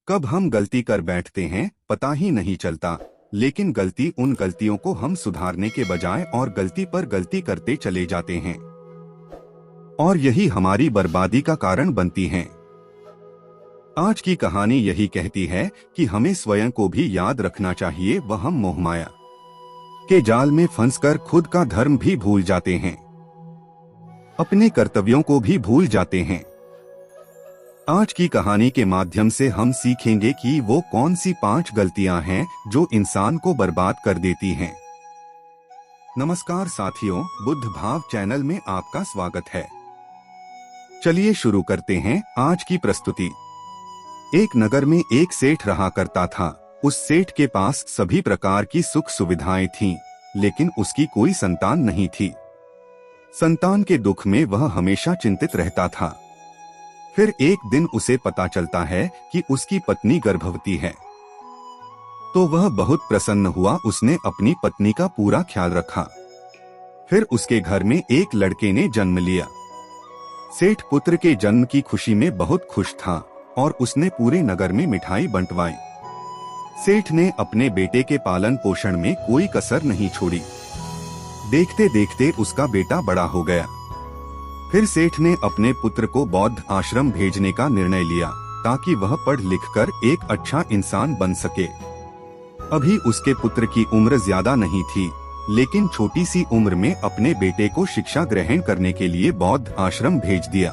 कब हम गलती कर बैठते हैं पता ही नहीं चलता, लेकिन गलती उन गलतियों को हम सुधारने के बजाय और गलती पर गलती करते चले जाते हैं और यही हमारी बर्बादी का कारण बनती हैं। आज की कहानी यही कहती है कि हमें स्वयं को भी याद रखना चाहिए, वह हम मोहमाया के जाल में फंसकर खुद का धर्म भी भूल जाते हैं, अपने कर्तव्यों को भी भूल जाते हैं। आज की कहानी के माध्यम से हम सीखेंगे कि वो कौन सी 5 गलतियां हैं जो इंसान को बर्बाद कर देती हैं। नमस्कार साथियों, बुद्ध भाव चैनल में आपका स्वागत है। चलिए शुरू करते हैं आज की प्रस्तुति। एक नगर में एक सेठ रहा करता था। उस सेठ के पास सभी प्रकार की सुख सुविधाएं थीं, लेकिन उसकी कोई संतान नहीं थी। संतान के दुख में वह हमेशा चिंतित रहता था। फिर एक दिन उसे पता चलता है कि उसकी पत्नी गर्भवती है, तो वह बहुत प्रसन्न हुआ। उसने अपनी पत्नी का पूरा ख्याल रखा। फिर उसके घर में एक लड़के ने जन्म लिया। सेठ पुत्र के जन्म की खुशी में बहुत खुश था और उसने पूरे नगर में मिठाई बंटवाई। सेठ ने अपने बेटे के पालन पोषण में कोई कसर नहीं छोड़ी। देखते देखते उसका बेटा बड़ा हो गया। फिर सेठ ने अपने पुत्र को बौद्ध आश्रम भेजने का निर्णय लिया, ताकि वह पढ़ लिखकर एक अच्छा इंसान बन सके। अभी उसके पुत्र की उम्र ज्यादा नहीं थी, लेकिन छोटी सी उम्र में अपने बेटे को शिक्षा ग्रहण करने के लिए बौद्ध आश्रम भेज दिया।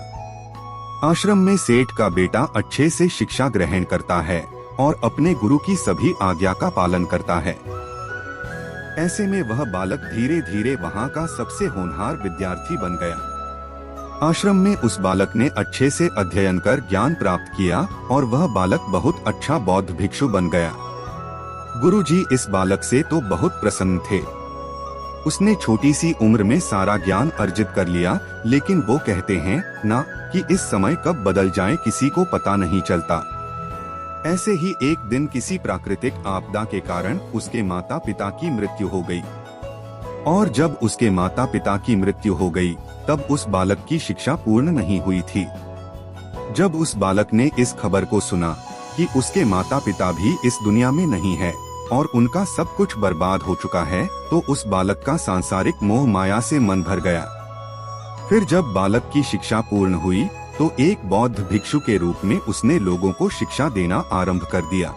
आश्रम में सेठ का बेटा अच्छे से शिक्षा ग्रहण करता है और अपने गुरु की सभी आज्ञा का पालन करता है। ऐसे में वह बालक धीरे धीरे वहाँ का सबसे होनहार विद्यार्थी बन गया। आश्रम में उस बालक ने अच्छे से अध्ययन कर ज्ञान प्राप्त किया और वह बालक बहुत अच्छा बौद्ध भिक्षु बन गया। गुरुजी इस बालक से तो बहुत प्रसन्न थे। उसने छोटी सी उम्र में सारा ज्ञान अर्जित कर लिया, लेकिन वो कहते हैं ना कि इस समय कब बदल जाए किसी को पता नहीं चलता। ऐसे ही एक दिन किसी प्राकृतिक आपदा के कारण उसके माता पिता की मृत्यु हो गई। और जब उसके माता पिता की मृत्यु हो गई, तब उस बालक की शिक्षा पूर्ण नहीं हुई थी। जब उस बालक ने इस खबर को सुना कि उसके माता पिता भी इस दुनिया में नहीं है और उनका सब कुछ बर्बाद हो चुका है, तो उस बालक का सांसारिक मोह माया से मन भर गया। फिर जब बालक की शिक्षा पूर्ण हुई, तो एक बौद्ध भिक्षु के रूप में उसने लोगों को शिक्षा देना आरंभ कर दिया।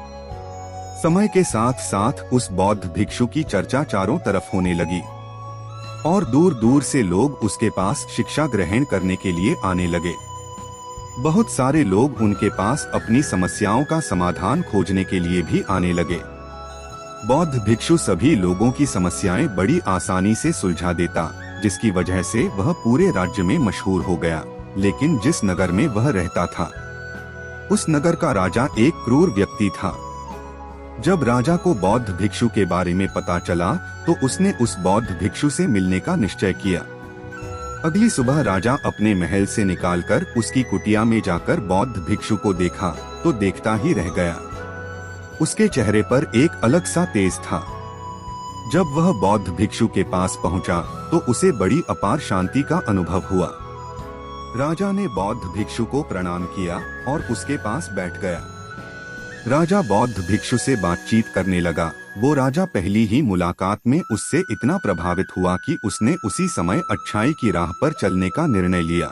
समय के साथ साथ उस बौद्ध भिक्षु की चर्चा चारों तरफ होने लगी और दूर दूर से लोग उसके पास शिक्षा ग्रहण करने के लिए आने लगे। बहुत सारे लोग उनके पास अपनी समस्याओं का समाधान खोजने के लिए भी आने लगे। बौद्ध भिक्षु सभी लोगों की समस्याएं बड़ी आसानी से सुलझा देता, जिसकी वजह से वह पूरे राज्य में मशहूर हो गया। लेकिन जिस नगर में वह रहता था, उस नगर का राजा एक क्रूर व्यक्ति था। जब राजा को बौद्ध भिक्षु के बारे में पता चला, तो उसने उस बौद्ध भिक्षु से मिलने का निश्चय किया। अगली सुबह राजा अपने महल से निकालकर उसकी कुटिया में जाकर बौद्ध भिक्षु को देखा, तो देखता ही रह गया। उसके चेहरे पर एक अलग सा तेज था। जब वह बौद्ध भिक्षु के पास पहुंचा, तो उसे बड़ी अपार शांति का अनुभव हुआ। राजा ने बौद्ध भिक्षु को प्रणाम किया और उसके पास बैठ गया। राजा बौद्ध भिक्षु से बातचीत करने लगा। वो राजा पहली ही मुलाकात में उससे इतना प्रभावित हुआ कि उसने उसी समय अच्छाई की राह पर चलने का निर्णय लिया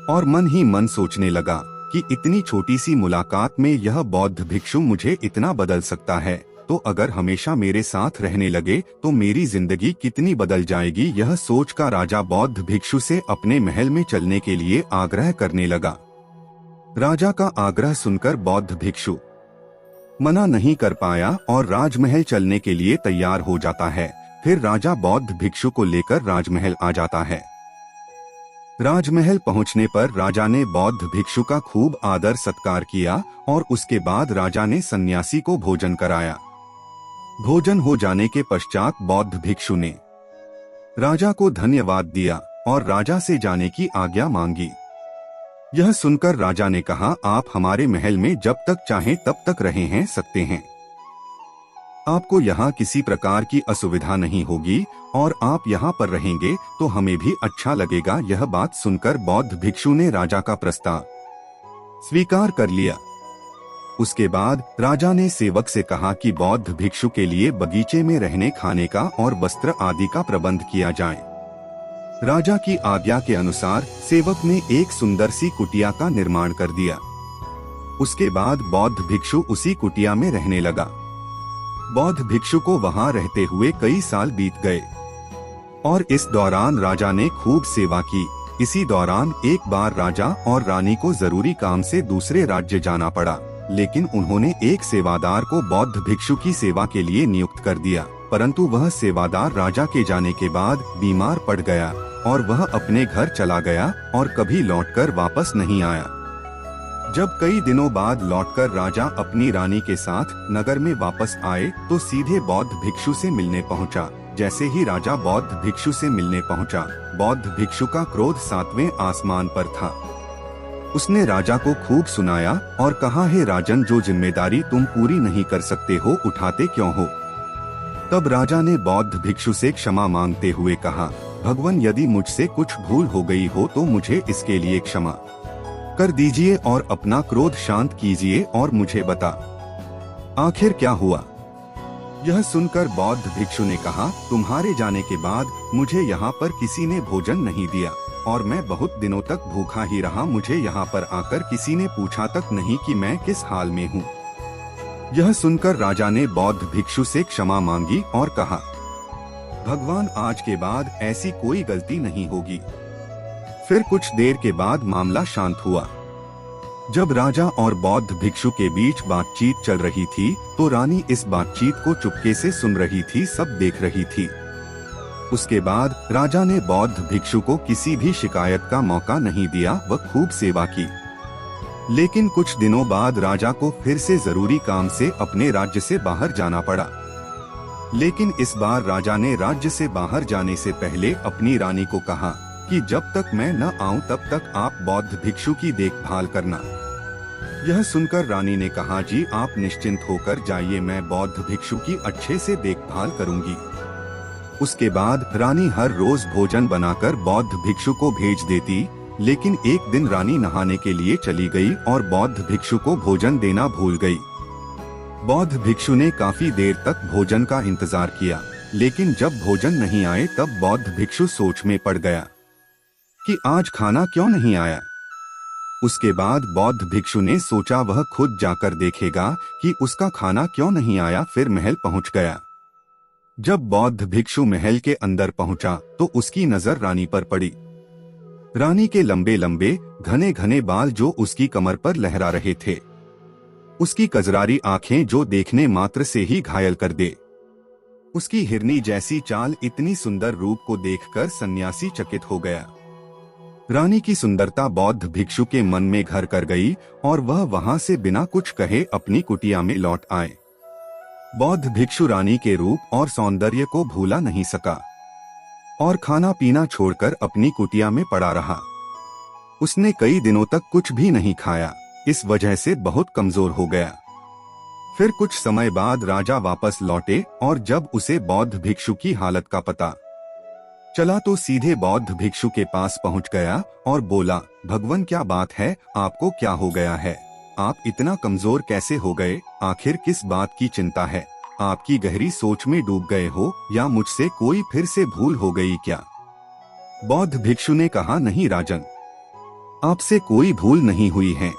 और मन ही मन सोचने लगा कि इतनी छोटी सी मुलाकात में यह बौद्ध भिक्षु मुझे इतना बदल सकता है, तो अगर हमेशा मेरे साथ रहने लगे तो मेरी जिंदगी कितनी बदल जाएगी। यह सोचकर राजा बौद्ध भिक्षु से अपने महल में चलने के लिए आग्रह करने लगा। राजा का आग्रह सुनकर बौद्ध भिक्षु मना नहीं कर पाया और राजमहल चलने के लिए तैयार हो जाता है। फिर राजा बौद्ध भिक्षु को लेकर राजमहल आ जाता है। राजमहल पहुंचने पर राजा ने बौद्ध भिक्षु का खूब आदर सत्कार किया और उसके बाद राजा ने सन्यासी को भोजन कराया। भोजन हो जाने के पश्चात बौद्ध भिक्षु ने राजा को धन्यवाद दिया और राजा से जाने की आज्ञा मांगी। यह सुनकर राजा ने कहा, आप हमारे महल में जब तक चाहें तब तक रह सकते हैं। आपको यहाँ किसी प्रकार की असुविधा नहीं होगी और आप यहाँ पर रहेंगे तो हमें भी अच्छा लगेगा। यह बात सुनकर बौद्ध भिक्षु ने राजा का प्रस्ताव स्वीकार कर लिया। उसके बाद राजा ने सेवक से कहा कि बौद्ध भिक्षु के लिए बगीचे में रहने खाने का और वस्त्र आदि का प्रबंध किया जाए। राजा की आज्ञा के अनुसार सेवक ने एक सुंदर सी कुटिया का निर्माण कर दिया। उसके बाद बौद्ध भिक्षु उसी कुटिया में रहने लगा। बौद्ध भिक्षु को वहां रहते हुए कई साल बीत गए और इस दौरान राजा ने खूब सेवा की। इसी दौरान एक बार राजा और रानी को जरूरी काम से दूसरे राज्य जाना पड़ा, लेकिन उन्होंने एक सेवादार को बौद्ध भिक्षु की सेवा के लिए नियुक्त कर दिया, परंतु वह सेवादार राजा के जाने के बाद बीमार पड़ गया और वह अपने घर चला गया और कभी लौटकर वापस नहीं आया। जब कई दिनों बाद लौटकर राजा अपनी रानी के साथ नगर में वापस आए तो सीधे बौद्ध भिक्षु से मिलने पहुंचा। जैसे ही राजा बौद्ध भिक्षु से मिलने पहुंचा, बौद्ध भिक्षु का क्रोध 7वें आसमान पर था। उसने राजा को खूब सुनाया और कहा, हे राजन, जो जिम्मेदारी तुम पूरी नहीं कर सकते हो उठाते क्यों हो? तब राजा ने बौद्ध भिक्षु से क्षमा मांगते हुए कहा, भगवान, यदि मुझसे कुछ भूल हो गई हो तो मुझे इसके लिए क्षमा कर दीजिए और अपना क्रोध शांत कीजिए और मुझे बता आखिर क्या हुआ। यह सुनकर बौद्ध भिक्षु ने कहा, तुम्हारे जाने के बाद मुझे यहाँ पर किसी ने भोजन नहीं दिया और मैं बहुत दिनों तक भूखा ही रहा। मुझे यहाँ पर आकर किसी ने पूछा तक नहीं कि मैं किस हाल में हूँ। यह सुनकर राजा ने बौद्ध भिक्षु से क्षमा मांगी और कहा, भगवान, आज के बाद ऐसी कोई गलती नहीं होगी। फिर कुछ देर के बाद मामला शांत हुआ। जब राजा और बौद्ध भिक्षु के बीच बातचीत चल रही थी तो रानी इस बातचीत को चुपके से सुन रही थी, सब देख रही थी। उसके बाद राजा ने बौद्ध भिक्षु को किसी भी शिकायत का मौका नहीं दिया, वह खूब सेवा की। लेकिन कुछ दिनों बाद राजा को फिर से जरूरी काम से अपने राज्य से बाहर जाना पड़ा। लेकिन इस बार राजा ने राज्य से बाहर जाने से पहले अपनी रानी को कहा कि जब तक मैं न आऊं तब तक आप बौद्ध भिक्षु की देखभाल करना। यह सुनकर रानी ने कहा, जी आप निश्चिंत होकर जाइए, मैं बौद्ध भिक्षु की अच्छे से देखभाल करूंगी। उसके बाद रानी हर रोज भोजन बनाकर बौद्ध भिक्षु को भेज देती, लेकिन एक दिन रानी नहाने के लिए चली गई और बौद्ध भिक्षु को भोजन देना भूल गई। बौद्ध भिक्षु ने काफी देर तक भोजन का इंतजार किया, लेकिन जब भोजन नहीं आए तब बौद्ध भिक्षु सोच में पड़ गया कि आज खाना क्यों नहीं आया। उसके बाद बौद्ध भिक्षु ने सोचा वह खुद जाकर देखेगा कि उसका खाना क्यों नहीं आया। फिर महल पहुंच गया। जब बौद्ध भिक्षु महल के अंदर पहुंचा तो उसकी नजर रानी पर पड़ी। रानी के लंबे लंबे घने घने बाल जो उसकी कमर पर लहरा रहे थे, उसकी कजरारी आंखें जो देखने मात्र से ही घायल कर दे, उसकी हिरनी जैसी चाल, इतनी सुंदर रूप को देखकर सन्यासी चकित हो गया। रानी की सुंदरता बौद्ध भिक्षु के मन में घर कर गई और वह वहां से बिना कुछ कहे अपनी कुटिया में लौट आए। बौद्ध भिक्षु रानी के रूप और सौंदर्य को भूला नहीं सका और खाना पीना छोड़कर अपनी कुटिया में पड़ा रहा। उसने कई दिनों तक कुछ भी नहीं खाया, इस वजह से बहुत कमजोर हो गया। फिर कुछ समय बाद राजा वापस लौटे और जब उसे बौद्ध भिक्षु की हालत का पता चला तो सीधे बौद्ध भिक्षु के पास पहुंच गया और बोला, भगवान, क्या बात है, आपको क्या हो गया है? आप इतना कमजोर कैसे हो गए? आखिर किस बात की चिंता है? आपकी गहरी सोच में डूब गए हो या मुझसे कोई फिर से भूल हो गई क्या? बौद्ध भिक्षु ने कहा, नहीं राजन, आपसे कोई भूल नहीं हुई है।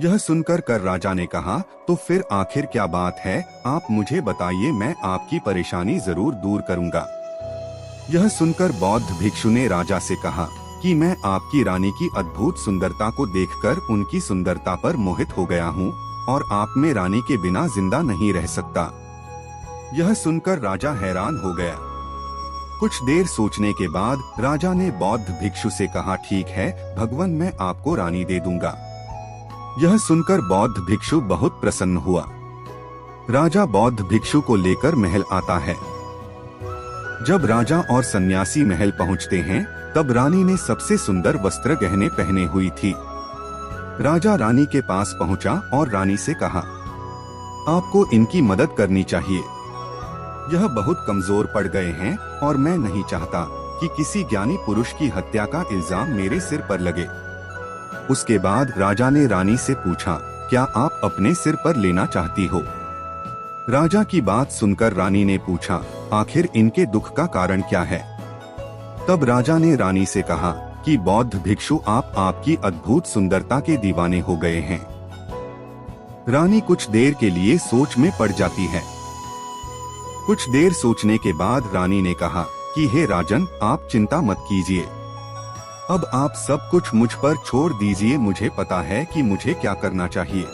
यह सुनकर कर राजा ने कहा, तो फिर आखिर क्या बात है? आप मुझे बताइए, मैं आपकी परेशानी जरूर दूर करूंगा। यह सुनकर बौद्ध भिक्षु ने राजा से कहा कि मैं आपकी रानी की अद्भुत सुंदरता को देखकर उनकी सुंदरता पर मोहित हो गया हूँ और आप में रानी के बिना जिंदा नहीं रह सकता। यह सुनकर राजा हैरान हो गया। कुछ देर सोचने के बाद राजा ने बौद्ध भिक्षु से कहा, ठीक है भगवान, मैं आपको रानी दे दूंगा। यह सुनकर बौद्ध भिक्षु बहुत प्रसन्न हुआ। राजा बौद्ध भिक्षु को लेकर महल आता है। जब राजा और सन्यासी महल पहुंचते हैं तब रानी ने सबसे सुंदर वस्त्र गहने पहने हुई थी। राजा रानी के पास पहुंचा और रानी से कहा, आपको इनकी मदद करनी चाहिए। यह बहुत कमजोर पड़ गए हैं और मैं नहीं चाहता कि किसी ज्ञानी पुरुष की हत्या का इल्जाम मेरे सिर पर लगे। उसके बाद राजा ने रानी से पूछा क्या आप अपने सिर पर लेना चाहती हो? राजा की बात सुनकर रानी ने पूछा, आखिर इनके दुख का कारण क्या है? तब राजा ने रानी से कहा कि बौद्ध भिक्षु आप आपकी अद्भुत सुंदरता के दीवाने हो गए हैं। रानी कुछ देर के लिए सोच में पड़ जाती है। कुछ देर सोचने के बाद रानी ने कहा कि हे राजन, आप चिंता मत कीजिए। अब आप सब कुछ मुझ पर छोड़ दीजिए। मुझे पता है कि मुझे क्या करना चाहिए।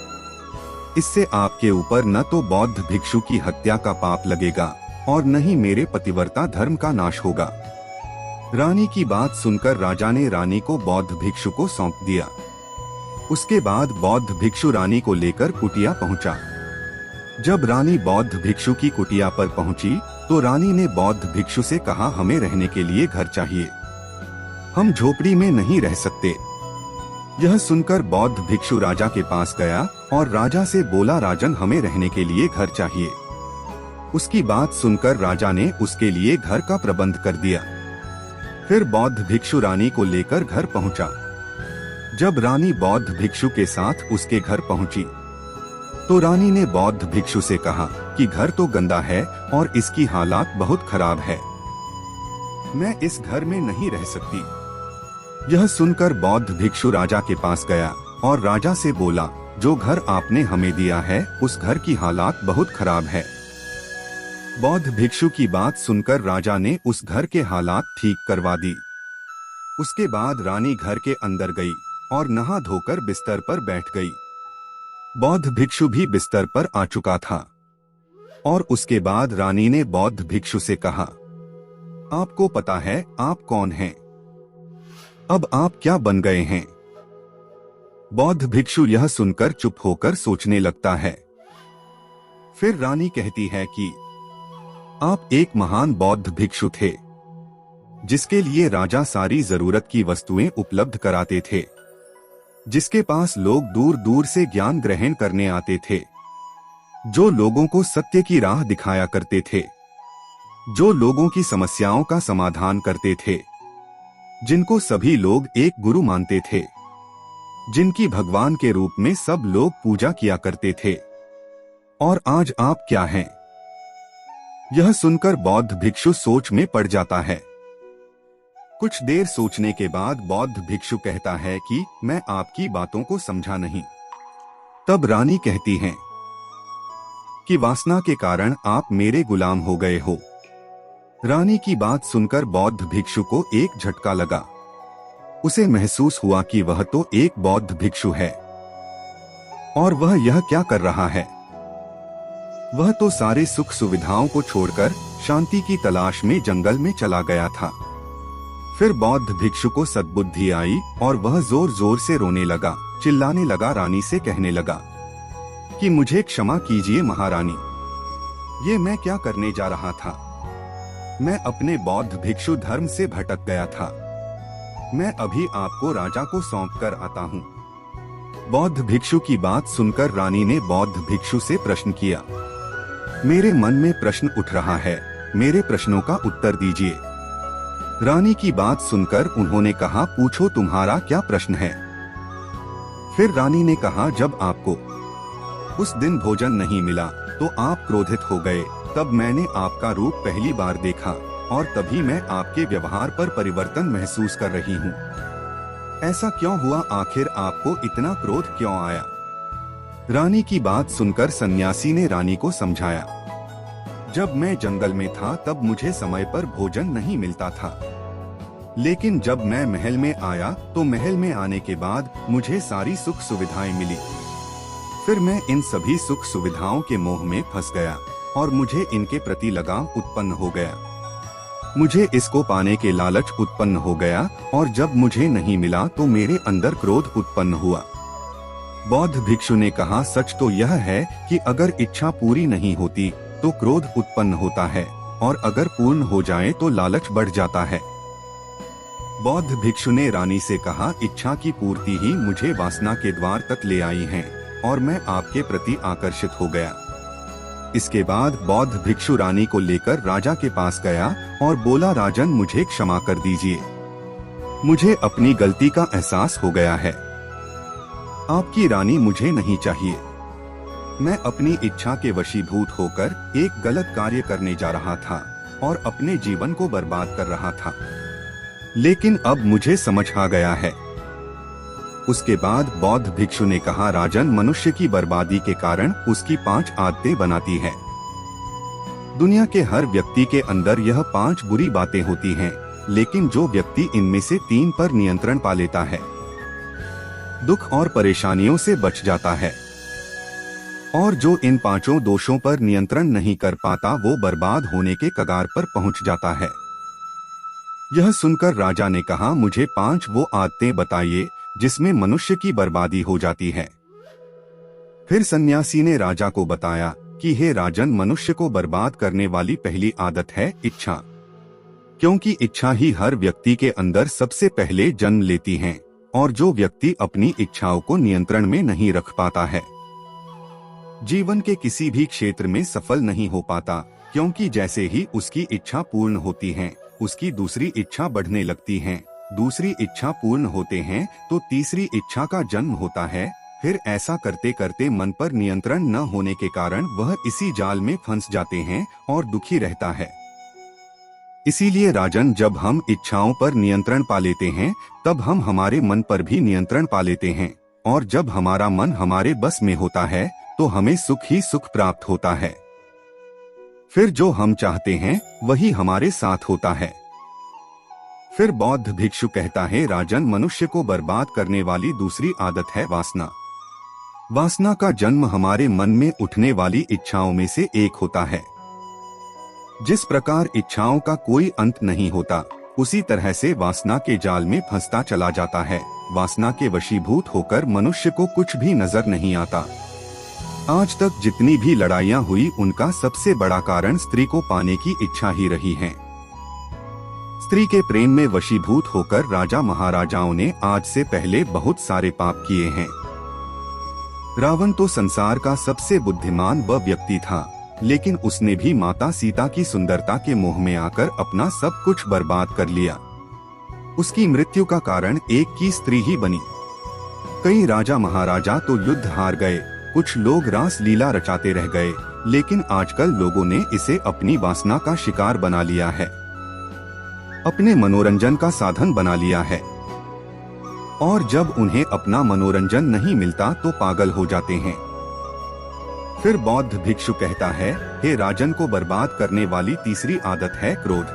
इससे आपके ऊपर न तो बौद्ध भिक्षु की हत्या का पाप लगेगा और न ही मेरे पतिव्रता धर्म का नाश होगा। रानी की बात सुनकर राजा ने रानी को बौद्ध भिक्षु को सौंप दिया। उसके बाद बौद्ध भिक्षु रानी को लेकर कुटिया पहुंचा। जब रानी बौद्ध भिक्षु की कुटिया पर पहुंची तो रानी ने बौद्ध भिक्षु से कहा, हमें रहने के लिए घर चाहिए, हम झोपड़ी में नहीं रह सकते। यह सुनकर बौद्ध भिक्षु राजा के पास गया और राजा से बोला, राजन, हमें रहने के लिए घर चाहिए। उसकी बात सुनकर राजा ने उसके लिए घर का प्रबंध कर दिया। फिर बौद्ध भिक्षु रानी को लेकर घर पहुंचा। जब रानी बौद्ध भिक्षु के साथ उसके घर पहुंची तो रानी ने बौद्ध भिक्षु से कहा कि घर तो गंदा है और इसकी हालात बहुत खराब है, मैं इस घर में नहीं रह सकती। यह सुनकर बौद्ध भिक्षु राजा के पास गया और राजा से बोला, जो घर आपने हमें दिया है उस घर की हालात बहुत खराब है। बौद्ध भिक्षु की बात सुनकर राजा ने उस घर के हालात ठीक करवा दी। उसके बाद रानी घर के अंदर गई और नहा धोकर बिस्तर पर बैठ गई। बौद्ध भिक्षु भी बिस्तर पर आ चुका था और उसके बाद रानी ने बौद्ध भिक्षु से कहा, आपको पता है आप कौन हैं? अब आप क्या बन गए हैं? बौद्ध भिक्षु यह सुनकर चुप होकर सोचने लगता है। फिर रानी कहती है कि आप एक महान बौद्ध भिक्षु थे, जिसके लिए राजा सारी जरूरत की वस्तुएं उपलब्ध कराते थे, जिसके पास लोग दूर दूर से ज्ञान ग्रहण करने आते थे, जो लोगों को सत्य की राह दिखाया करते थे, जो लोगों की समस्याओं का समाधान करते थे, जिनको सभी लोग एक गुरु मानते थे, जिनकी भगवान के रूप में सब लोग पूजा किया करते थे। और आज आप क्या हैं? यह सुनकर बौद्ध भिक्षु सोच में पड़ जाता है। कुछ देर सोचने के बाद बौद्ध भिक्षु कहता है कि मैं आपकी बातों को समझा नहीं। तब रानी कहती है कि वासना के कारण आप मेरे गुलाम हो गए हो। रानी की बात सुनकर बौद्ध भिक्षु को एक झटका लगा। उसे महसूस हुआ कि वह तो एक बौद्ध भिक्षु है और वह यह क्या कर रहा है। वह तो सारे सुख सुविधाओं को छोड़कर शांति की तलाश में जंगल में चला गया था। फिर बौद्ध भिक्षु को सद्बुद्धि आई और वह जोर जोर से रोने लगा, चिल्लाने लगा, रानी से कहने लगा कि मुझे क्षमा कीजिए महारानी, ये मैं क्या करने जा रहा था। मैं अपने बौद्ध भिक्षु धर्म से भटक गया था। मैं अभी आपको राजा को सौंप कर आता हूँ। बौद्ध भिक्षु की बात सुनकर रानी ने बौद्ध भिक्षु से प्रश्न किया, मेरे मन में प्रश्न उठ रहा है, मेरे प्रश्नों का उत्तर दीजिए। रानी की बात सुनकर उन्होंने कहा, पूछो तुम्हारा क्या प्रश्न है। फिर रानी ने कहा, जब आपको उस दिन भोजन नहीं मिला तो आप क्रोधित हो गए। तब मैंने आपका रूप पहली बार देखा और तभी मैं आपके व्यवहार पर परिवर्तन महसूस कर रही हूँ। ऐसा क्यों हुआ? आखिर आपको इतना क्रोध क्यों आया? रानी की बात सुनकर सन्यासी ने रानी को समझाया, जब मैं जंगल में था तब मुझे समय पर भोजन नहीं मिलता था, लेकिन जब मैं महल में आया तो महल में आने के बाद मुझे सारी सुख सुविधाएं मिली। फिर मैं इन सभी सुख सुविधाओं के मोह में फंस गया और मुझे इनके प्रति लगाव उत्पन्न हो गया। मुझे इसको पाने के लालच उत्पन्न हो गया और जब मुझे नहीं मिला तो मेरे अंदर क्रोध उत्पन्न हुआ। बौद्ध भिक्षु ने कहा, सच तो यह है कि अगर इच्छा पूरी नहीं होती तो क्रोध उत्पन्न होता है और अगर पूर्ण हो जाए तो लालच बढ़ जाता है। बौद्ध भिक्षु ने रानी से कहा, इच्छा की पूर्ति ही मुझे वासना के द्वार तक ले आई है और मैं आपके प्रति आकर्षित हो गया। इसके बाद बौद्ध भिक्षु रानी को लेकर राजा के पास गया और बोला, राजन, मुझे क्षमा कर दीजिए, मुझे अपनी गलती का एहसास हो गया है। आपकी रानी मुझे नहीं चाहिए। मैं अपनी इच्छा के वशीभूत होकर एक गलत कार्य करने जा रहा था और अपने जीवन को बर्बाद कर रहा था, लेकिन अब मुझे समझ आ गया है। उसके बाद बौद्ध भिक्षु ने कहा, राजन, मनुष्य की बर्बादी के कारण उसकी 5 आदतें बनाती है। दुनिया के हर व्यक्ति के अंदर यह 5 बुरी बातें होती हैं, लेकिन जो व्यक्ति इनमें से 3 पर नियंत्रण पा लेता है, दुख और परेशानियों से बच जाता है, और जो इन 5 दोषों पर नियंत्रण नहीं कर पाता, वो बर्बाद होने के कगार पर पहुंच जाता है। यह सुनकर राजा ने कहा, मुझे 5 वो आदतें बताइए जिसमें मनुष्य की बर्बादी हो जाती है। फिर सन्यासी ने राजा को बताया कि हे राजन, मनुष्य को बर्बाद करने वाली पहली आदत है इच्छा, क्योंकि इच्छा ही हर व्यक्ति के अंदर सबसे पहले जन्म लेती है, और जो व्यक्ति अपनी इच्छाओं को नियंत्रण में नहीं रख पाता है, जीवन के किसी भी क्षेत्र में सफल नहीं हो पाता, क्योंकि जैसे ही उसकी इच्छा पूर्ण होती है, उसकी दूसरी इच्छा बढ़ने लगती है, दूसरी इच्छा पूर्ण होते हैं तो तीसरी इच्छा का जन्म होता है। फिर ऐसा करते करते मन पर नियंत्रण न होने के कारण वह इसी जाल में फंस जाते हैं और दुखी रहता है। इसीलिए राजन, जब हम इच्छाओं पर नियंत्रण पा लेते हैं, तब हम हमारे मन पर भी नियंत्रण पा लेते हैं, और जब हमारा मन हमारे बस में होता है तो हमें सुख ही सुख प्राप्त होता है। फिर जो हम चाहते हैं वही हमारे साथ होता है। फिर बौद्ध भिक्षु कहता है, राजन, मनुष्य को बर्बाद करने वाली दूसरी आदत है वासना। वासना का जन्म हमारे मन में उठने वाली इच्छाओं में से एक होता है। जिस प्रकार इच्छाओं का कोई अंत नहीं होता, उसी तरह से वासना के जाल में फंसता चला जाता है। वासना के वशीभूत होकर मनुष्य को कुछ भी नजर नहीं आता। आज तक जितनी भी लड़ाइयाँ हुई, उनका सबसे बड़ा कारण स्त्री को पाने की इच्छा ही रही है। स्त्री के प्रेम में वशीभूत होकर राजा महाराजाओं ने आज से पहले बहुत सारे पाप किए हैं। रावण तो संसार का सबसे बुद्धिमान वह व्यक्ति था, लेकिन उसने भी माता सीता की सुंदरता के मोह में आकर अपना सब कुछ बर्बाद कर लिया। उसकी मृत्यु का कारण एक की स्त्री ही बनी। कई राजा महाराजा तो युद्ध हार गए, कुछ लोग रास लीला रचाते रह गए, लेकिन आजकल लोगों ने इसे अपनी वासना का शिकार बना लिया है, अपने मनोरंजन का साधन बना लिया है, और जब उन्हें अपना मनोरंजन नहीं मिलता तो पागल हो जाते हैं। फिर बौद्ध भिक्षु कहता है, हे राजन, को बर्बाद करने वाली तीसरी आदत है क्रोध,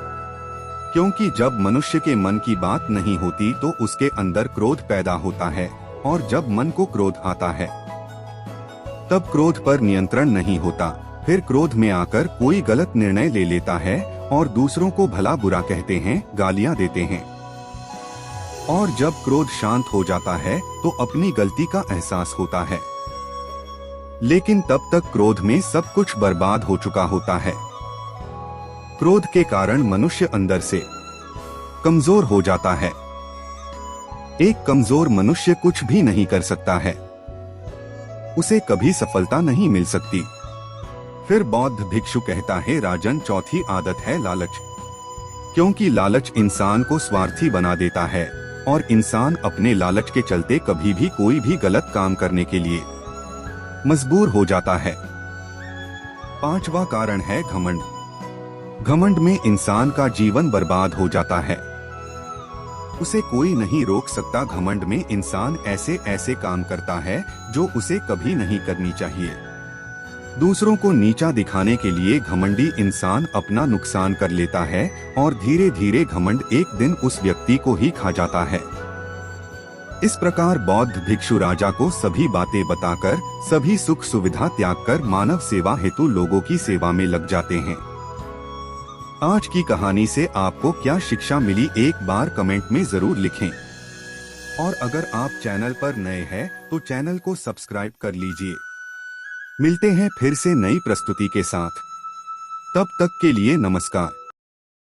क्योंकि जब मनुष्य के मन की बात नहीं होती तो उसके अंदर क्रोध पैदा होता है, और जब मन को क्रोध आता है तब क्रोध पर नियंत्रण नहीं होता। फिर क्रोध में आकर कोई गलत निर्णय ले लेता है और दूसरों को भला बुरा कहते हैं, गालियां देते हैं, और जब क्रोध शांत हो जाता है तो अपनी गलती का एहसास होता है, लेकिन तब तक क्रोध में सब कुछ बर्बाद हो चुका होता है। क्रोध के कारण मनुष्य अंदर से कमजोर हो जाता है। एक कमजोर मनुष्य कुछ भी नहीं कर सकता है, उसे कभी सफलता नहीं मिल सकती। फिर बौद्ध भिक्षु कहता है, राजन, चौथी आदत है लालच, क्योंकि लालच इंसान को स्वार्थी बना देता है, और इंसान अपने लालच के चलते कभी भी कोई भी गलत काम करने के लिए मजबूर हो जाता है। 5वां कारण है घमंड। घमंड में इंसान का जीवन बर्बाद हो जाता है, उसे कोई नहीं रोक सकता। घमंड में इंसान ऐसे ऐसे काम करता है जो उसे कभी नहीं करनी चाहिए। दूसरों को नीचा दिखाने के लिए घमंडी इंसान अपना नुकसान कर लेता है, और धीरे धीरे घमंड एक दिन उस व्यक्ति को ही खा जाता है। इस प्रकार बौद्ध भिक्षु राजा को सभी बातें बताकर सभी सुख सुविधा त्याग कर मानव सेवा हेतु लोगों की सेवा में लग जाते हैं। आज की कहानी से आपको क्या शिक्षा मिली, एक बार कमेंट में जरूर लिखें। और अगर आप चैनल पर नए हैं तो चैनल को सब्सक्राइब कर लीजिए। मिलते हैं फिर से नई प्रस्तुति के साथ, तब तक के लिए नमस्कार।